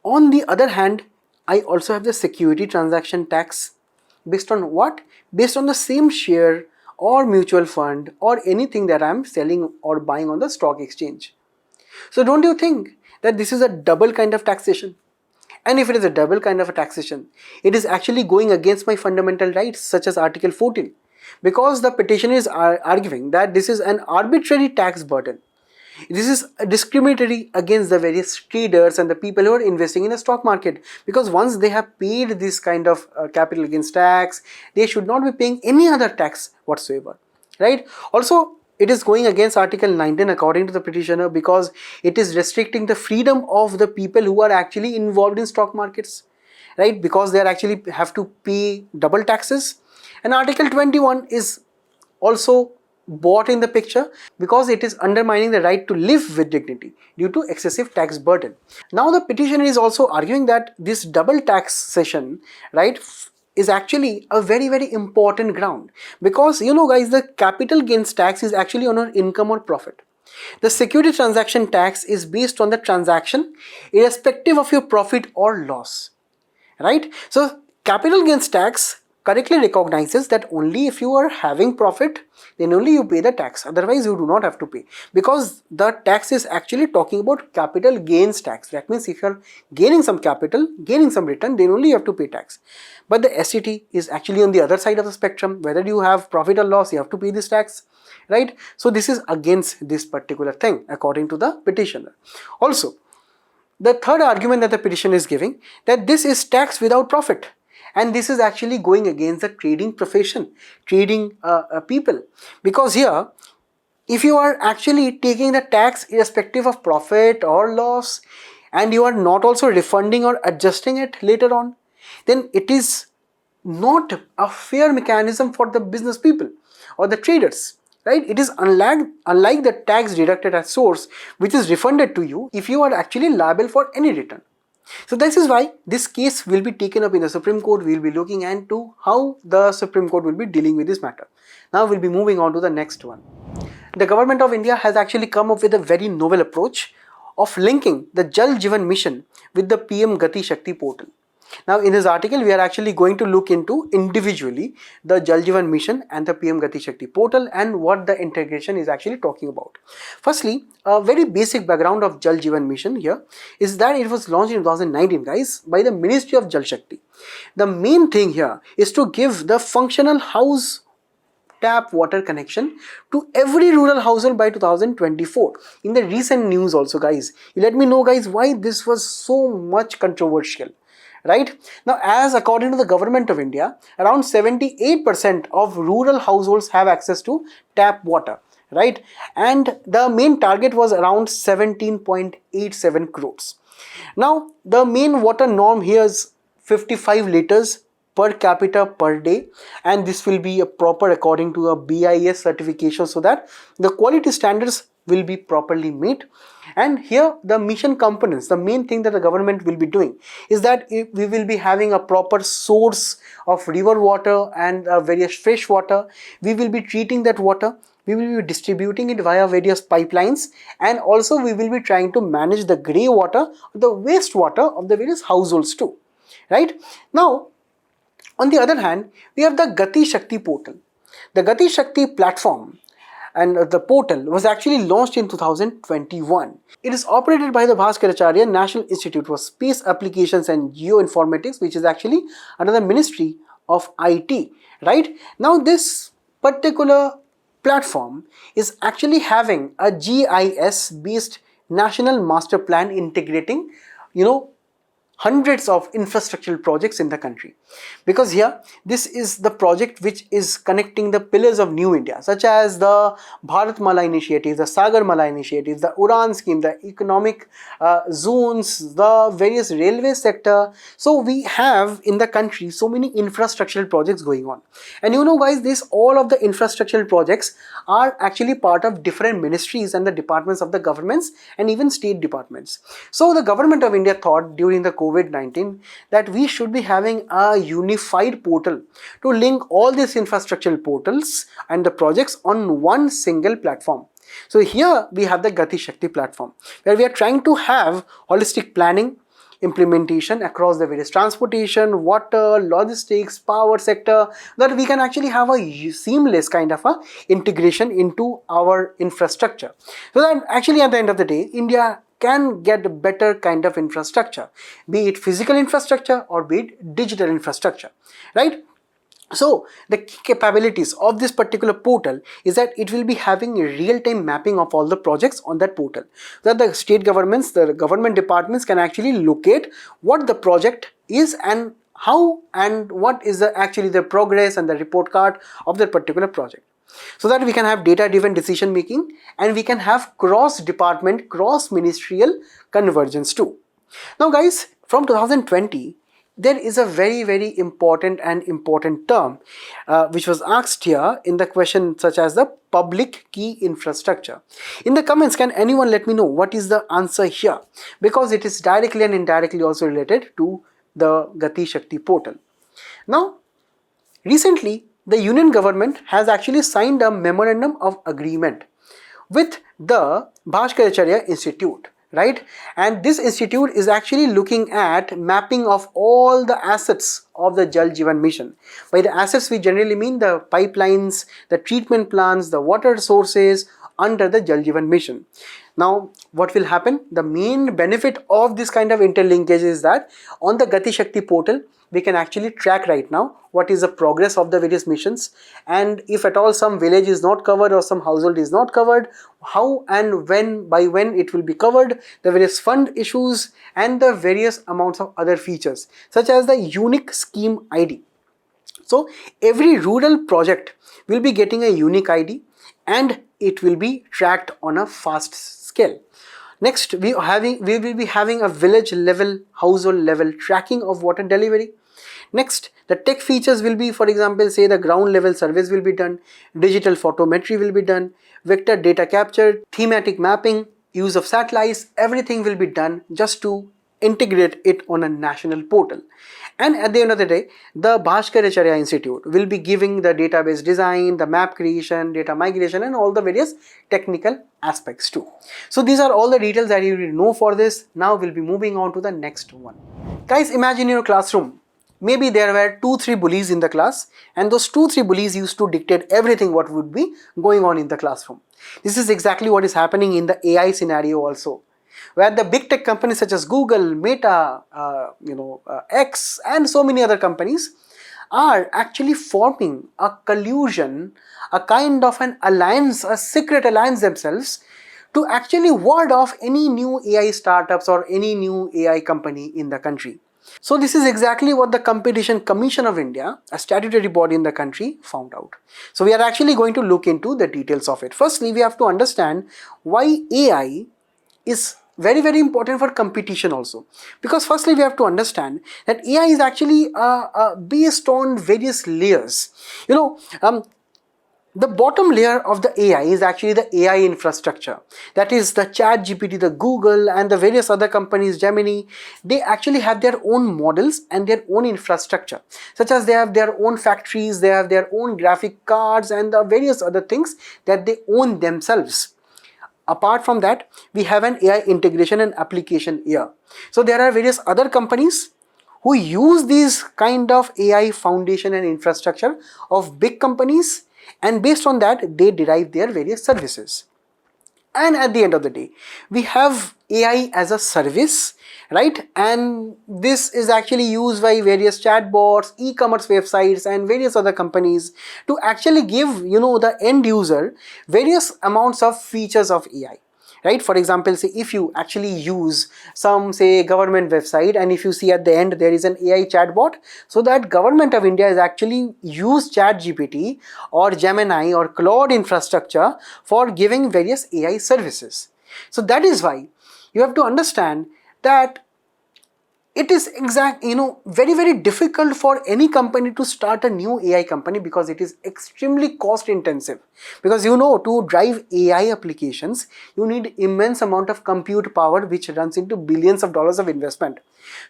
On the other hand, I also have the security transaction tax. Based on what? Based on the same share or mutual fund or anything that I am selling or buying on the stock exchange. So don't you think that this is a double kind of taxation? And if it is a double kind of a taxation, it is actually going against my fundamental rights such as Article 14, because the petitioner is arguing that this is an arbitrary tax burden. This is discriminatory against the various traders and the people who are investing in the stock market, because once they have paid this kind of capital gains tax, they should not be paying any other tax whatsoever, right? Also, it is going against Article 19 according to the petitioner, because it is restricting the freedom of the people who are actually involved in stock markets, right? Because they are actually have to pay double taxes. And Article 21 is also brought in the picture because it is undermining the right to live with dignity due to excessive tax burden. Now the petitioner is also arguing that this double taxation, right, is actually a very important ground, because you know guys, the capital gains tax is actually on our income or profit. The security transaction tax is based on the transaction irrespective of your profit or loss, right? So capital gains tax correctly recognizes that only if you are having profit, then only you pay the tax, otherwise you do not have to pay, because the tax is actually talking about capital gains tax. That means if you are gaining some capital, gaining some return, then only you have to pay tax. But the STT is actually on the other side of the spectrum. Whether you have profit or loss, you have to pay this tax, right? So this is against this particular thing according to the petitioner. Also, the third argument that the petitioner is giving, that this is tax without profit, and this is actually going against the trading profession, trading people, because here, if you are actually taking the tax irrespective of profit or loss, and you are not also refunding or adjusting it later on, then it is not a fair mechanism for the business people or the traders, right? It is unlike the tax deducted at source, which is refunded to you if you are actually liable for any return. So this is why this case will be taken up in the Supreme Court. We will be looking into how the Supreme Court will be dealing with this matter. Now we'll be moving on to the next one. The government of India has actually come up with a very novel approach of linking the Jal Jeevan mission with the PM GATI Shakti portal. Now in this article, we are actually going to look into individually the Jal Jeevan mission and the PM GATI Shakti portal and what the integration is actually talking about. Firstly, a very basic background of Jal Jeevan mission here is that it was launched in 2019, guys, by the Ministry of Jal Shakti. The main thing here is to give the functional house tap water connection to every rural household by 2024. In the recent news also, guys, you let me know guys why this was so much controversial. Right? Now, as according to the government of India, around 78% of rural households have access to tap water, right? And the main target was around 17.87 crores. Now, the main water norm here is 55 liters per capita per day, and this will be a proper according to a BIS certification, so that the quality standards will be properly met. And here the mission components, the main thing that the government will be doing is that we will be having a proper source of river water and various fresh water. We will be treating that water, we will be distributing it via various pipelines, and also we will be trying to manage the grey water, the waste water of the various households too, right? Now, On the other hand, we have the Gati Shakti portal. The Gati Shakti platform and the portal was actually launched in 2021. It is operated by the Bhaskaracharya National Institute for Space Applications and Geoinformatics, which is actually under the Ministry of IT. Right now, this particular platform is actually having a GIS based national master plan integrating, hundreds of infrastructural projects in the country, because here this is the project which is connecting the pillars of new India, such as the Bharat Mala initiative, the Sagar Mala initiative, the Udan scheme, the economic zones, the various railway sector. So we have in the country so many infrastructural projects going on, and guys, this all of the infrastructural projects are actually part of different ministries and the departments of the governments and even state departments. So the government of India thought during the COVID-19 that we should be having a unified portal to link all these infrastructural portals and the projects on one single platform. So here we have the Gati Shakti platform, where we are trying to have holistic planning, implementation across the various transportation, water, logistics, power sector, that we can actually have a seamless kind of a integration into our infrastructure. So that actually at the end of the day, India can get a better kind of infrastructure, be it physical infrastructure or be it digital infrastructure, right? So the key capabilities of this particular portal is that it will be having a real-time mapping of all the projects on that portal, so that the state governments, the government departments can actually locate what the project is and how and what is actually the progress and the report card of that particular project, so that we can have data-driven decision making and we can have cross-department, cross-ministerial convergence too. Now guys, from 2020, there is a very important term which was asked here in the question, such as the public key infrastructure. In the comments, can anyone let me know what is the answer here, because it is directly and indirectly also related to the Gati Shakti portal. Now, recently the Union government has actually signed a memorandum of agreement with the Bhaskaracharya Institute, right? And this institute is actually looking at mapping of all the assets of the Jal Jeevan mission. By the assets, we generally mean the pipelines, the treatment plants, the water sources under the Jal Jeevan mission. Now, what will happen? The main benefit of this kind of interlinkage is that on the Gati Shakti portal, we can actually track right now what is the progress of the various missions, and if at all some village is not covered or some household is not covered, how and when, by when it will be covered, the various fund issues and the various amounts of other features, such as the unique scheme ID. So every rural project will be getting a unique ID and it will be tracked on a fast scale. Next, we will be having a village level, household level tracking of water delivery. Next, the tech features will be, for example, say the ground level surveys will be done, digital photometry will be done, vector data capture, thematic mapping, use of satellites, everything will be done just to integrate it on a national portal. And at the end of the day, the Bhaskaracharya Institute will be giving the database design, the map creation, data migration, and all the various technical aspects too. So these are all the details that you will know for this. Now we'll be moving on to the next one. Guys, imagine your classroom. Maybe there were 2-3 bullies in the class, and those 2-3 bullies used to dictate everything what would be going on in the classroom. This is exactly what is happening in the AI scenario also, where the big tech companies such as Google, Meta, X, and so many other companies are actually forming a collusion, a kind of an alliance, a secret alliance themselves, to actually ward off any new AI startups or any new AI company in the country. So this is exactly what the Competition Commission of India, a statutory body in the country, found out. So we are actually going to look into the details of it. Firstly, we have to understand why AI is very important for competition also. Because firstly, we have to understand that AI is actually based on various layers. The bottom layer of the AI is actually the AI infrastructure. That is the Chat GPT, the Google, and the various other companies, Gemini. They actually have their own models and their own infrastructure, such as they have their own factories, they have their own graphic cards, and the various other things that they own themselves. Apart from that, we have an AI integration and application here. So there are various other companies who use these kind of AI foundation and infrastructure of big companies, and based on that they derive their various services. And at the end of the day, we have AI as a service, right? And this is actually used by various chatbots, e-commerce websites, and various other companies to actually give, the end user various amounts of features of AI. Right? For example, say if you actually use some, say, government website, and if you see at the end there is an AI chatbot, so that government of India is actually use chat GPT or Gemini or Claude infrastructure for giving various AI services. So that is why you have to understand that it is very difficult for any company to start a new AI company, because it is extremely cost intensive. Because to drive AI applications you need immense amount of compute power, which runs into billions of dollars of investment.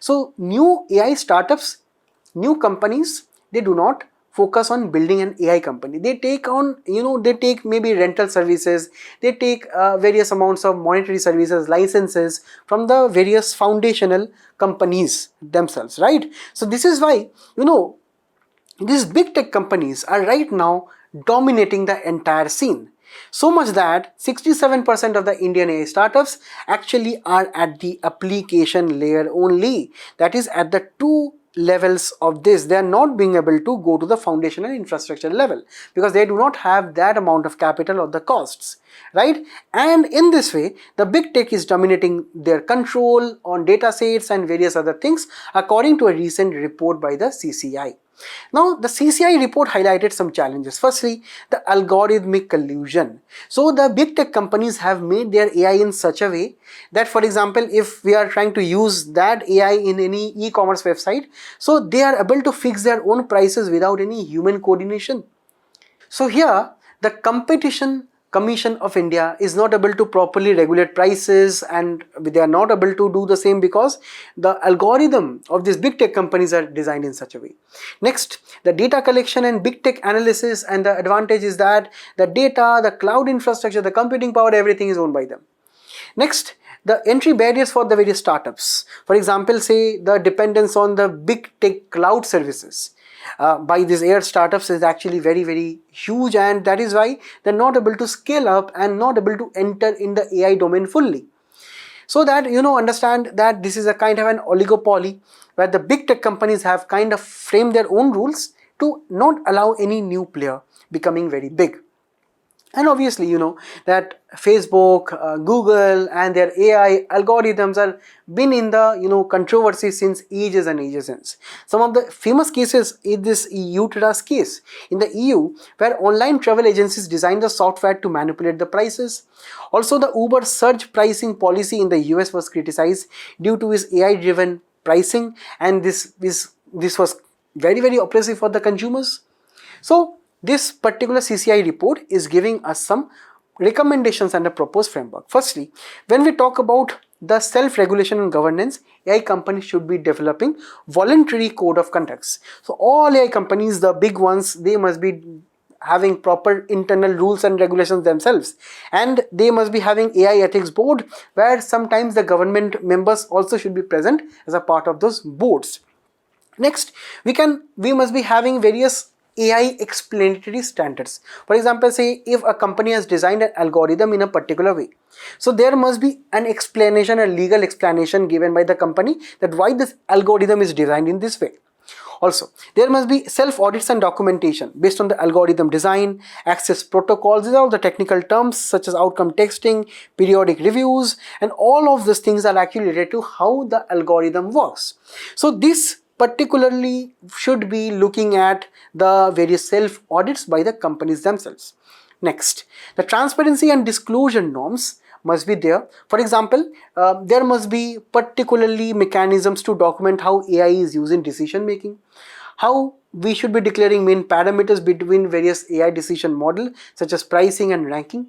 So new AI startups, new companies, they do not focus on building an AI company. They take on, they take maybe rental services, they take various amounts of monetary services, licenses from the various foundational companies themselves, right? So this is why, these big tech companies are right now dominating the entire scene. So much that 67% of the Indian AI startups actually are at the application layer only. That is at the two levels of this. They are not being able to go to the foundational infrastructure level because they do not have that amount of capital or the costs, right? And in this way, the big tech is dominating their control on data sets and various other things, according to a recent report by the CCI. Now, the CCI report highlighted some challenges. Firstly, the algorithmic collusion. So, the big tech companies have made their AI in such a way that, for example, if we are trying to use that AI in any e-commerce website, so they are able to fix their own prices without any human coordination. So here, the Competition Commission of India is not able to properly regulate prices, and they are not able to do the same because the algorithm of these big tech companies are designed in such a way. Next, the data collection and big tech analysis, and the advantage is that the data, the cloud infrastructure, the computing power, everything is owned by them. Next, the entry barriers for the various startups. For example, say the dependence on the big tech cloud services by these AI startups is actually very huge, and that is why they're not able to scale up and not able to enter in the AI domain fully. So that understand that this is a kind of an oligopoly where the big tech companies have kind of framed their own rules to not allow any new player becoming very big. And obviously, that Facebook, Google, and their AI algorithms are been in the controversy since ages and ages since. Some of the famous cases is this UTRAS case in the EU, where online travel agencies designed the software to manipulate the prices. Also, the Uber surge pricing policy in the US was criticized due to its AI-driven pricing, and this was very oppressive for the consumers. So this particular CCI report is giving us some recommendations and a proposed framework. Firstly, when we talk about the self-regulation and governance, AI companies should be developing voluntary code of conducts. So all AI companies, the big ones, they must be having proper internal rules and regulations themselves, and they must be having AI ethics board, where sometimes the government members also should be present as a part of those boards. Next, we must be having various AI explanatory standards. For example, say if a company has designed an algorithm in a particular way, so there must be an explanation, a legal explanation given by the company that why this algorithm is designed in this way. Also, there must be self-audits and documentation based on the algorithm design, access protocols. These are all the technical terms such as outcome testing, periodic reviews, and all of these things are actually related to how the algorithm works. So this particularly should be looking at the various self-audits by the companies themselves. Next, the transparency and disclosure norms must be there. For example, there must be particularly mechanisms to document how AI is used in decision making, how we should be declaring main parameters between various AI decision model such as pricing and ranking.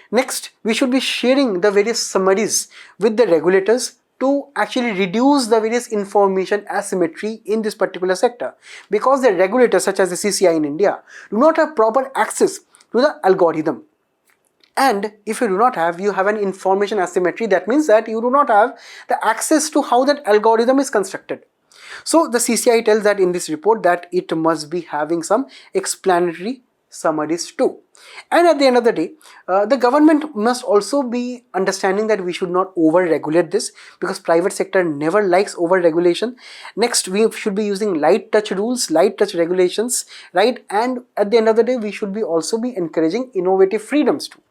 Next, we should be sharing the various summaries with the regulators to actually reduce the various information asymmetry in this particular sector, because the regulators such as the CCI in India do not have proper access to the algorithm. And if you do not have, you have an information asymmetry. That means that you do not have the access to how that algorithm is constructed. So the CCI tells that in this report that it must be having some explanatory summaries too. And at the end of the day, the government must also be understanding that we should not over-regulate this, because private sector never likes over-regulation. Next, we should be using light touch rules, light touch regulations, right? And at the end of the day, we should be also be encouraging innovative freedoms too,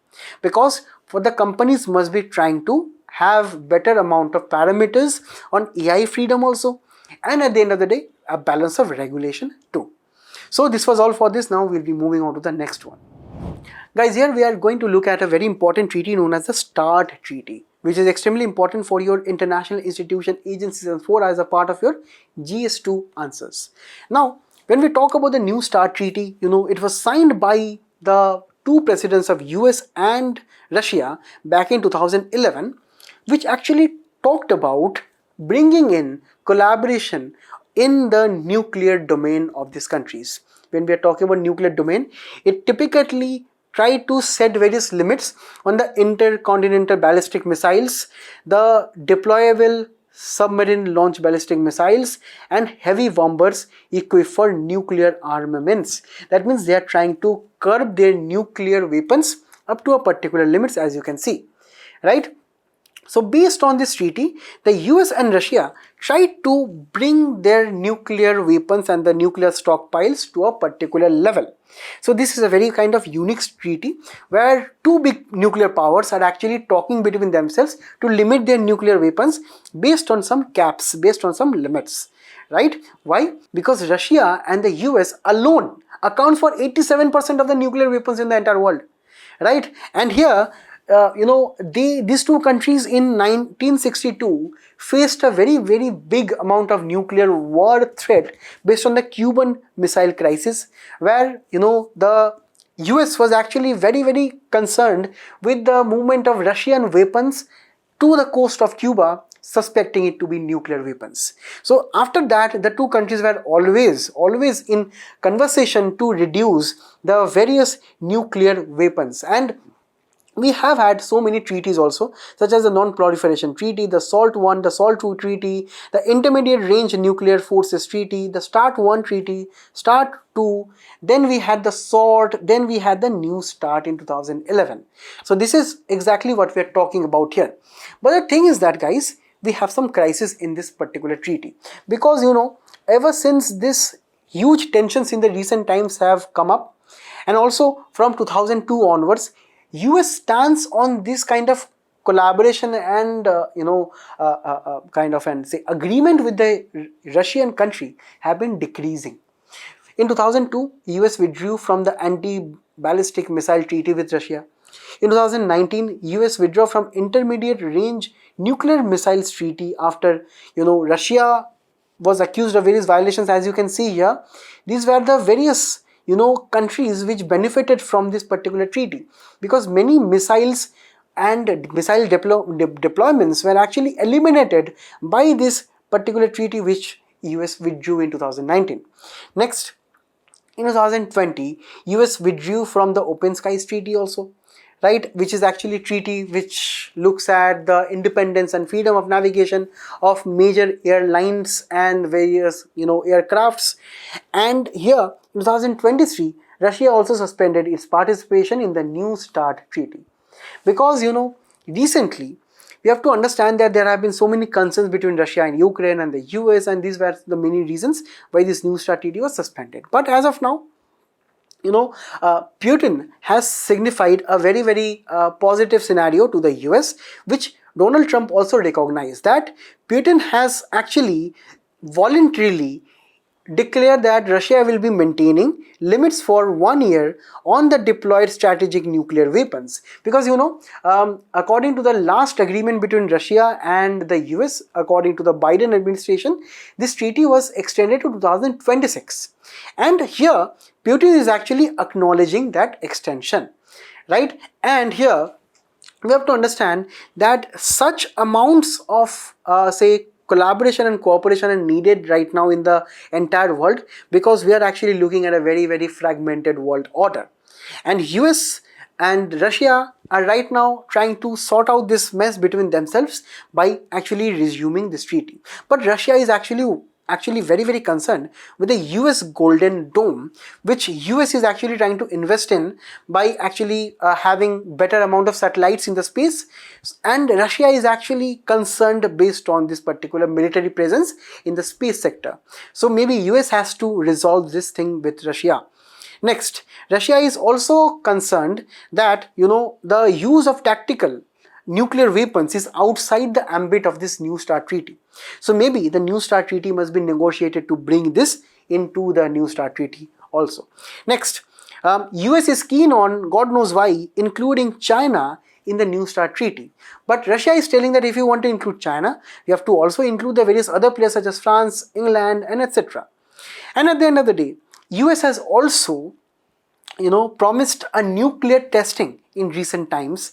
because for the companies must be trying to have better amount of parameters on AI freedom also, and at the end of the day, a balance of regulation too. So this was all for this. Now we'll be moving on to the next one. Guys, here we are going to look at a very important treaty known as the START Treaty, which is extremely important for your international institution agencies and for as a part of your GS2 answers. Now, when we talk about the new START Treaty, it was signed by the two presidents of US and Russia back in 2011, which actually talked about bringing in collaboration in the nuclear domain of these countries. When we are talking about nuclear domain, it typically try to set various limits on the intercontinental ballistic missiles, the deployable submarine launch ballistic missiles, and heavy bombers equipped for nuclear armaments. That means they are trying to curb their nuclear weapons up to a particular limits, as you can see, right? So based on this treaty, the US and Russia tried to bring their nuclear weapons and the nuclear stockpiles to a particular level. So this is a very kind of unique treaty where two big nuclear powers are actually talking between themselves to limit their nuclear weapons based on some caps, based on some limits, right? Why? Because Russia and the US alone account for 87% of the nuclear weapons in the entire world, right? And here these two countries in 1962 faced a very big amount of nuclear war threat based on the Cuban Missile Crisis, where the US was actually very concerned with the movement of Russian weapons to the coast of Cuba, suspecting it to be nuclear weapons. So after that, the two countries were always in conversation to reduce the various nuclear weapons. And we have had so many treaties also, such as the Non-Proliferation Treaty, the SALT I, the SALT II Treaty, the Intermediate Range Nuclear Forces Treaty, the START I Treaty, START II, then we had the SALT, then we had the New START in 2011. So this is exactly what we are talking about here. But the thing is that, guys, we have some crisis in this particular treaty, because ever since this huge tensions in the recent times have come up, and also from 2002 onwards, US stance on this kind of collaboration and kind of and say agreement with the Russian country have been decreasing. In 2002, US withdrew from the anti-ballistic missile treaty with Russia. In 2019, US withdrew from intermediate range nuclear missiles treaty after Russia was accused of various violations. As you can see here, these were the various countries which benefited from this particular treaty, because many missiles and missile deployments were actually eliminated by this particular treaty which US withdrew in 2019. Next, in 2020, US withdrew from the Open Skies Treaty also, right, which is actually treaty which looks at the independence and freedom of navigation of major airlines and various aircrafts. And here in 2023, Russia also suspended its participation in the New START Treaty, because recently we have to understand that there have been so many concerns between Russia and Ukraine and the US, and these were the many reasons why this New START Treaty was suspended. But as of now, Putin has signified a very positive scenario to the US, which Donald Trump also recognized, that Putin has actually voluntarily declared that Russia will be maintaining limits for 1 year on the deployed strategic nuclear weapons. Because according to the last agreement between Russia and the US, according to the Biden administration, this treaty was extended to 2026. And here Putin is actually acknowledging that extension, right? And here we have to understand that such amounts of say collaboration and cooperation are needed right now in the entire world, because we are actually looking at a very fragmented world order, and US and Russia are right now trying to sort out this mess between themselves by actually resuming this treaty. But Russia is actually actually very concerned with the US Golden Dome, which US is actually trying to invest in by actually having better amount of satellites in the space, and Russia is actually concerned based on this particular military presence in the space sector. So maybe US has to resolve this thing with Russia. Next, Russia is also concerned that the use of tactical nuclear weapons is outside the ambit of this New START treaty. So maybe the New START treaty must be negotiated to bring this into the New START treaty also. Next, US is keen on, God knows why, including China in the New START treaty. But Russia is telling that if you want to include China, you have to also include the various other players such as France, England, and etc. And at the end of the day, US has also promised a nuclear testing in recent times.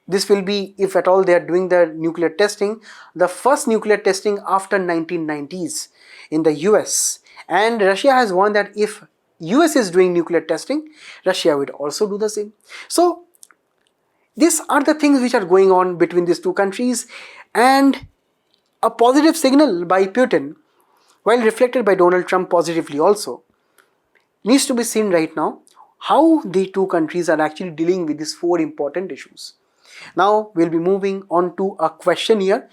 This will be, if at all they are doing the nuclear testing, the first nuclear testing after 1990s in the US. And Russia has warned that if US is doing nuclear testing, Russia would also do the same. So these are the things which are going on between these two countries, and a positive signal by Putin, while reflected by Donald Trump positively also, needs to be seen right now how the two countries are actually dealing with these four important issues. Now we'll be moving on to a question here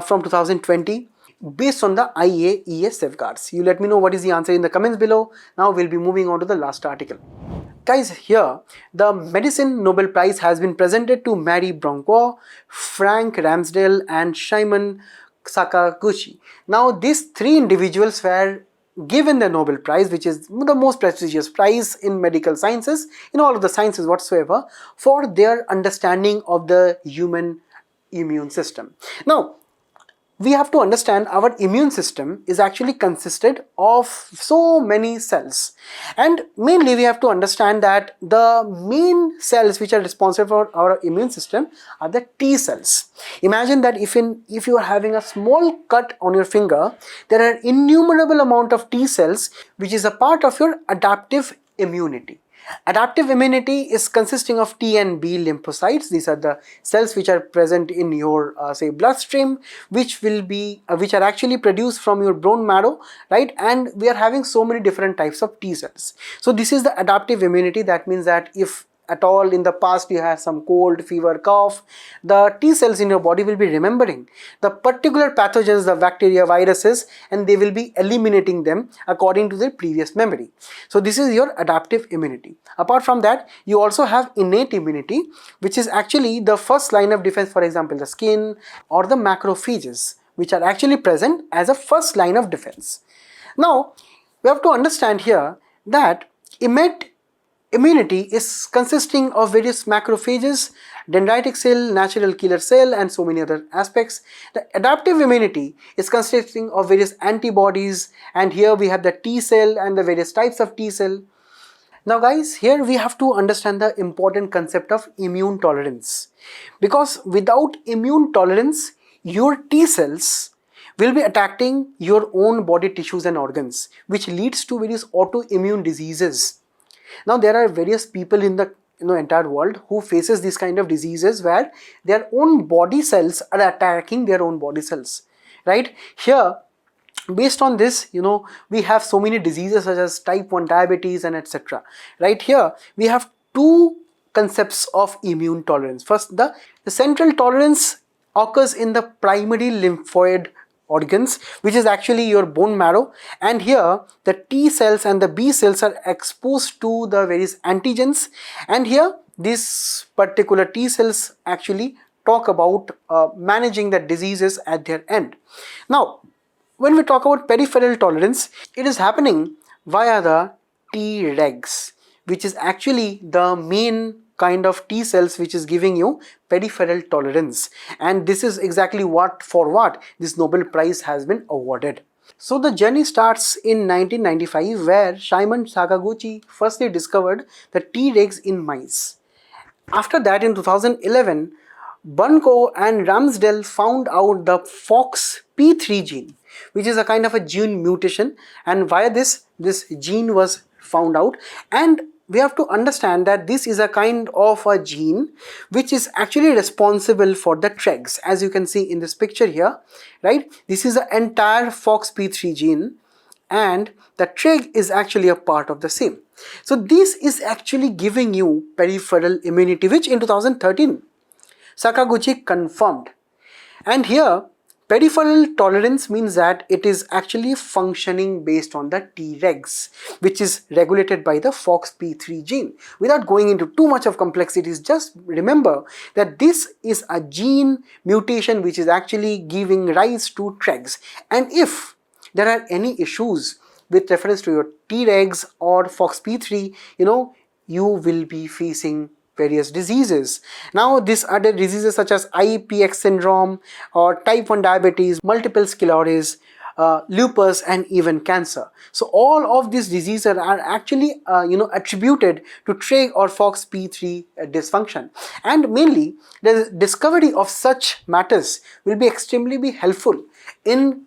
from 2020 based on the IAEA safeguards. You let me know what is the answer in the comments below. Now we'll be moving on to the last article. Guys, here the Medicine Nobel Prize has been presented to Mary Broncourt, Frank Ramsdale and Shimon Sakaguchi. Now these three individuals were given the Nobel Prize, which is the most prestigious prize in medical sciences, in all of the sciences whatsoever, for their understanding of the human immune system. Now, we have to understand our immune system is actually consisted of so many cells, and mainly we have to understand that the main cells which are responsible for our immune system are the T cells. Imagine that if you are having a small cut on your finger, there are innumerable amount of T cells which is a part of your adaptive immunity. Adaptive immunity is consisting of T and B lymphocytes. These are the cells which are present in your say bloodstream, which are actually produced from your bone marrow, right? And we are having so many different types of T cells. So this is the adaptive immunity. That means that if at all in the past you have some cold, fever, cough, the T cells in your body will be remembering the particular pathogens, the bacteria, viruses, and they will be eliminating them according to their previous memory. So this is your adaptive immunity. Apart from that, you also have innate immunity, which is actually the first line of defense, for example, the skin or the macrophages, which are actually present as a first line of defense. Now, we have to understand here that innate immunity is consisting of various macrophages, dendritic cell, natural killer cell, and so many other aspects. The adaptive immunity is consisting of various antibodies, and here we have the T cell and the various types of T cell. Now guys, here we have to understand the important concept of immune tolerance, because without immune tolerance, your T cells will be attacking your own body tissues and organs, which leads to various autoimmune diseases. Now there are various people in the entire world who faces these kind of diseases where their own body cells are attacking their own body cells, right? Here, based on this, we have so many diseases such as type 1 diabetes and etc. Right here, we have two concepts of immune tolerance. First, the central tolerance occurs in the primary lymphoid organs, which is actually your bone marrow, and here the T cells and the B cells are exposed to the various antigens, and here these particular T cells actually talk about managing the diseases at their end. Now, when we talk about peripheral tolerance, it is happening via the Tregs, which is actually the main kind of T cells which is giving you peripheral tolerance, and this is exactly what this Nobel Prize has been awarded. So the journey starts in 1995, where Shimon Sakaguchi firstly discovered the Tregs in mice. After that, in 2011, Bunko and Ramsdale found out the FOXP3 gene, which is a kind of a gene mutation, and via this gene was found out, and we have to understand that this is a kind of a gene which is actually responsible for the TREGs, as you can see in this picture here, right? This is the entire FOXP3 gene, and the TREG is actually a part of the same. So this is actually giving you peripheral immunity, which in 2013 Sakaguchi confirmed. And here, peripheral tolerance means that it is actually functioning based on the Tregs, which is regulated by the FOXP3 gene. Without going into too much of complexities, just remember that this is a gene mutation which is actually giving rise to Tregs. And if there are any issues with reference to your Tregs or FOXP3, you will be facing various diseases. Now, these other diseases such as IPX syndrome or type 1 diabetes, multiple sclerosis, lupus, and even cancer. So all of these diseases are actually attributed to TREG or FOXP3 dysfunction. And mainly, the discovery of such matters will be extremely helpful in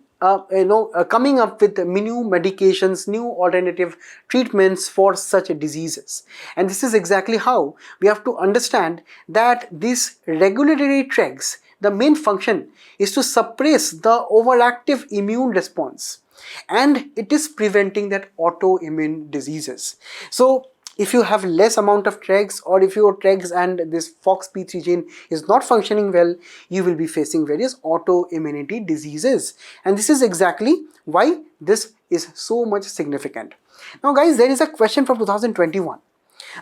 coming up with new medications, new alternative treatments for such diseases. And this is exactly how we have to understand that these regulatory TREGs, the main function is to suppress the overactive immune response, and it is preventing that autoimmune diseases. So if you have less amount of TREGs, or if your TREGs and this FOXP3 gene is not functioning well, you will be facing various autoimmunity diseases. And this is exactly why this is so much significant. Now guys, there is a question from 2021.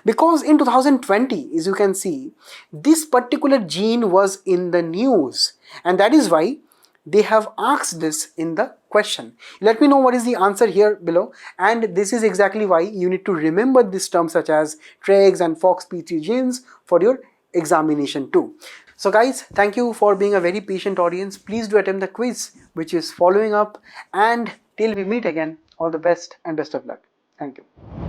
Because in 2020, as you can see, this particular gene was in the news, and that is why they have asked this in the question. Let me know what is the answer here below, and this is exactly why you need to remember this term such as TREGs and FOXP3 genes for your examination too. So guys, thank you for being a very patient audience. Please do attempt the quiz which is following up, and till we meet again, all the best and best of luck. Thank you.